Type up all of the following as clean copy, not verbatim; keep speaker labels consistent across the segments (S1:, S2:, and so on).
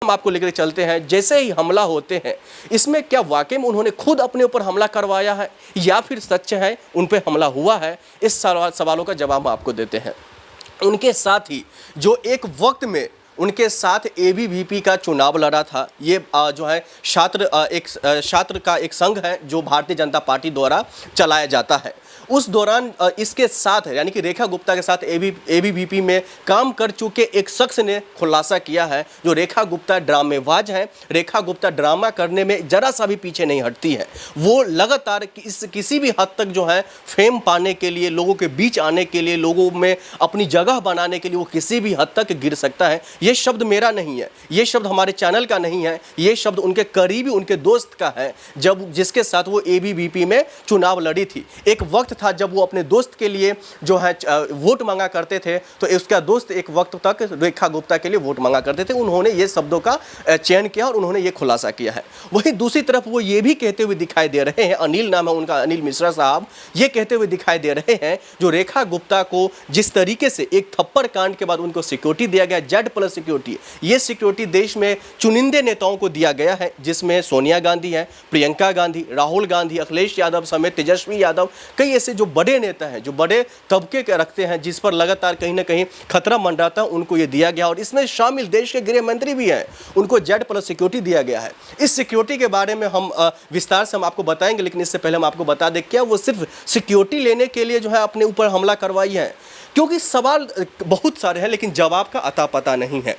S1: हम आपको लेकर चलते हैं। जैसे ही हमला होते हैं, इसमें क्या वाकई में उन्होंने खुद अपने ऊपर हमला करवाया है या फिर सच है उन पे हमला हुआ है, इस सवालों का जवाब हम आपको देते हैं। उनके साथ ही जो एक वक्त में उनके साथ एबीवीपी का चुनाव लड़ा था, ये जो है छात्र का एक संघ है जो भारतीय जनता पार्टी द्वारा चलाया जाता है। उस दौरान इसके साथ यानी कि रेखा गुप्ता के साथ एबीवीपी में काम कर चुके एक शख्स ने खुलासा किया है जो रेखा गुप्ता ड्रामेबाज है। रेखा गुप्ता ड्रामा करने में जरा सा भी पीछे नहीं हटती है। वो लगातार किसी भी हद तक जो है फेम पाने के लिए, लोगों के बीच आने के लिए, लोगों में अपनी जगह बनाने के लिए वो किसी भी हद तक गिर सकता है। ये शब्द मेरा नहीं है, ये शब्द हमारे चैनल का नहीं है, ये शब्द उनके करीबी उनके दोस्त का है, जिसके साथ वो एबीवीपी में चुनाव लड़ी थी। एक वक्त था जब वो अपने दोस्त के लिए जो है वोट मांगा करते थे, तो उसका दोस्त एक वक्त तक रेखा गुप्ता के लिए वोट मांगा करते थे। उन्होंने ये शब्दों का चयन किया और उन्होंने ये खुलासा किया है। वहीं दूसरी तरफ वो ये भी कहते हुए दिखाई दे रहे हैं, अनिल नाम है उनका, अनिल मिश्रा साहब, ये कहते हुए दिखाई दे रहे हैं जो रेखा गुप्ता को जिस तरीके से एक थप्पड़ कांड के बाद उनको सिक्योरिटी दिया गया, Z+ सिक्योरिटी, ये सिक्योरिटी देश में चुनिंदे नेताओं को दिया गया है, जिसमें सोनिया गांधी है, प्रियंका गांधी, राहुल गांधी, अखिलेश यादव समेत तेजस्वी यादव, कई ऐसे जो बड़े नेता हैं, जो बड़े तबके के रखते हैं, जिस पर लगातार कहीं ना कहीं खतरा मंडराता है, उनको ये दिया गया। और इसमें शामिल देश के गृह मंत्री भी हैं, उनको Z+ सिक्योरिटी दिया गया है। इस सिक्योरिटी के बारे में हम विस्तार से हम आपको बताएंगे, लेकिन इससे पहले हम आपको बता दें क्या वो सिर्फ सिक्योरिटी लेने के लिए जो है अपने ऊपर हमला करवाई है, क्योंकि सवाल बहुत सारे हैं लेकिन जवाब का अता पता नहीं है।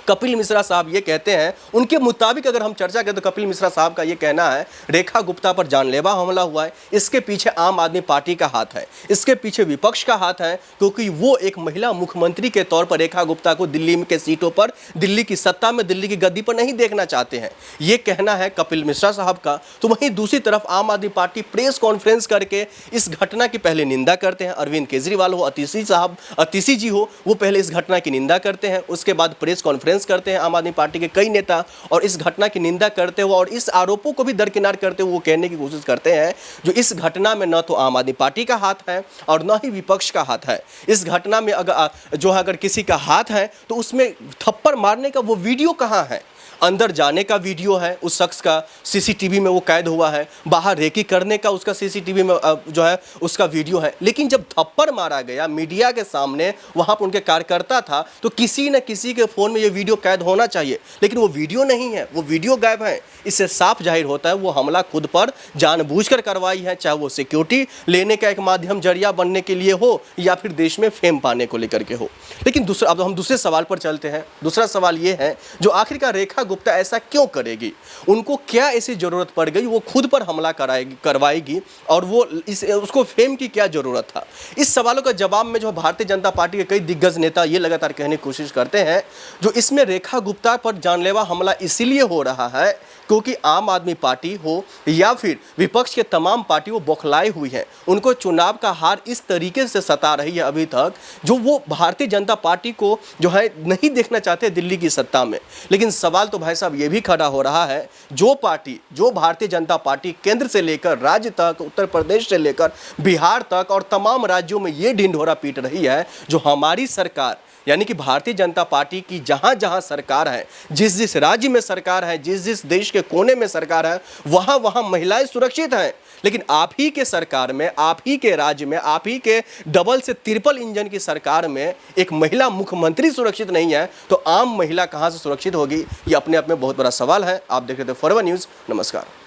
S1: कपिल मिश्रा साहब ये कहते हैं, उनके मुताबिक अगर हम चर्चा करें तो कपिल मिश्रा साहब का ये कहना है रेखा गुप्ता पर जानलेवा हमला हुआ है, इसके पीछे आम आदमी पार्टी का हाथ है, इसके पीछे विपक्ष का हाथ है, क्योंकि वो एक महिला मुख्यमंत्री के तौर पर रेखा गुप्ता को दिल्ली के सीटों पर, दिल्ली की सत्ता में, दिल्ली की गद्दी पर नहीं देखना चाहते हैं। ये कहना है कपिल मिश्रा साहब का। तो वहीं दूसरी तरफ आम आदमी पार्टी प्रेस कॉन्फ्रेंस करके इस घटना की पहले निंदा करते हैं। अरविंद केजरीवाल हो, अतिशी जी हो, वो पहले इस घटना की निंदा करते हैं, उसके बाद प्रेस कॉन्फ्रेंस करते हैं आम आदमी पार्टी के कई नेता, और इस घटना की निंदा करते हुए और इस आरोपों को भी दरकिनार करते हुए वो कहने की कोशिश करते हैं जो इस घटना में न तो आम आदमी पार्टी का हाथ है और न ही विपक्ष का हाथ है। इस घटना में अगर किसी का हाथ है तो उसमें थप्पड़ मारने का वो वीडियो कहाँ है? अंदर जाने का वीडियो है उस शख्स का, सीसीटीवी में वो कैद हुआ है, बाहर रेकी करने का उसका सीसीटीवी में जो है उसका वीडियो है। लेकिन जब थप्पड़ मारा गया मीडिया के सामने, वहाँ पर उनके कार्यकर्ता था, तो किसी न किसी के फ़ोन में ये वीडियो कैद होना चाहिए, लेकिन वो वीडियो नहीं है, वो वीडियो गायब है। इससे साफ जाहिर होता है वो हमला खुद पर जानबूझकर करवाई है, चाहे वो सिक्योरिटी लेने का एक माध्यम जरिया बनने के लिए हो या फिर देश में फेम पाने को लेकर के हो। लेकिन अब हम दूसरे सवाल पर चलते हैं। दूसरा सवाल ये है जो आखिरकार रेखा गुप्ता ऐसा क्यों करेगी, उनको क्या ऐसी जरूरत पड़ गई वो खुद पर हमला करवाएगी, और वो उसको फेम की क्या जरूरत था? इस सवालों का जवाब में जो भारतीय जनता पार्टी के कई दिग्गज नेता ये लगातार कहने की कोशिश करते हैं जो इसमें रेखा गुप्ता पर जानलेवा हमला इसीलिए हो रहा है क्योंकि आम आदमी पार्टी हो या फिर विपक्ष के तमाम पार्टी वो बौखलाई हुई है। उनको चुनाव का हार इस तरीके से सता रही है अभी तक, जो वो भारतीय जनता पार्टी को जो है नहीं देखना चाहते दिल्ली की सत्ता में। लेकिन सवाल तो भाई साहब ये भी खड़ा हो रहा है, जो भारतीय जनता पार्टी केंद्र से लेकर राज्य तक, उत्तर प्रदेश से लेकर बिहार तक और तमाम राज्यों में ये ढिंढोरा पीट रही है, जो हमारी सरकार यानी कि भारतीय जनता पार्टी की जहां जहां सरकार है, जिस जिस राज्य में सरकार है, जिस जिस देश के कोने में सरकार है, वहां वहां महिलाएं सुरक्षित हैं। लेकिन आप ही के सरकार में, आप ही के राज्य में, आप ही के डबल से ट्रिपल इंजन की सरकार में एक महिला मुख्यमंत्री सुरक्षित नहीं है, तो आम महिला कहां से सुरक्षित होगी? ये अपने आप में बहुत बड़ा सवाल है। आप देख रहे थे फॉरवर्ड न्यूज़। नमस्कार।